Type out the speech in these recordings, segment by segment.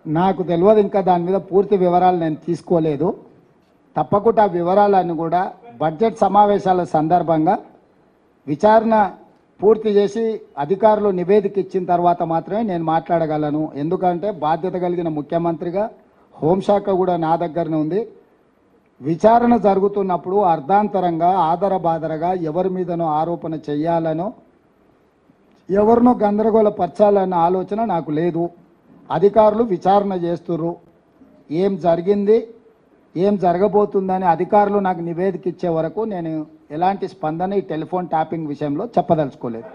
నాకు తెలియదు, ఇంకా దాని మీద పూర్తి వివరాలు నేను తీసుకోలేదు. తప్పకుండా ఆ వివరాలను కూడా బడ్జెట్ సమావేశాల సందర్భంగా విచారణ పూర్తి చేసి అధికారులు నివేదిక ఇచ్చిన తర్వాత మాత్రమే నేను మాట్లాడగలను. ఎందుకంటే బాధ్యత కలిగిన ముఖ్యమంత్రిగా హోంశాఖ కూడా నా దగ్గరనే ఉంది. విచారణ జరుగుతున్నప్పుడు అర్ధాంతరంగా ఆదరబాదరగా ఎవరి మీదనో ఆరోపణ చేయాలనో ఎవరినో గందరగోళపరచాలన్న ఆలోచన నాకు లేదు. అధికారులు విచారణ చేస్తుర్రు. ఏం జరిగింది, ఏం జరగబోతుందని అధికారులు నాకు నివేదిక ఇచ్చే వరకు నేను ఎలాంటి స్పందన ఈ టెలిఫోన్ ట్యాపింగ్ విషయంలో చెప్పదలుచుకోలేదు.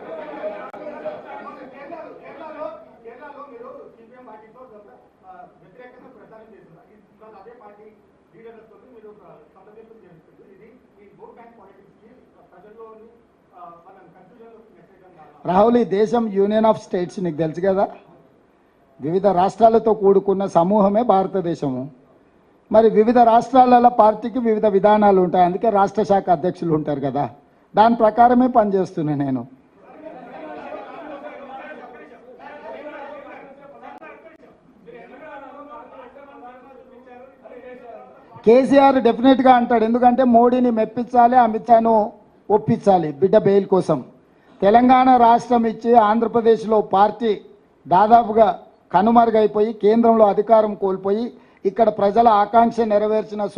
రాహుల్, ఈ దేశం యూనియన్ ఆఫ్ స్టేట్స్ నీకు తెలుసు కదా, వివిధ రాష్ట్రాలతో కూడుకున్న సమూహమే భారతదేశము. మరి వివిధ రాష్ట్రాల పార్టీకి వివిధ విధానాలు ఉంటాయి. అందుకే రాష్ట్ర శాఖ అధ్యక్షులు ఉంటారు కదా, దాని ప్రకారమే పనిచేస్తున్నా నేను. కేసీఆర్ డెఫినెట్గా అంటాడు, ఎందుకంటే మోడీని మెప్పించాలి, అమిత్ షాను ఒప్పించాలి బిడ్డ బెయిల్ కోసం. తెలంగాణ రాష్ట్రం ఇచ్చి ఆంధ్రప్రదేశ్లో పార్టీ దాదాపుగా కనుమరుగైపోయి కేంద్రంలో అధికారం కోల్పోయి ఇక్కడ ప్రజల ఆకాంక్ష నెరవేర్చిన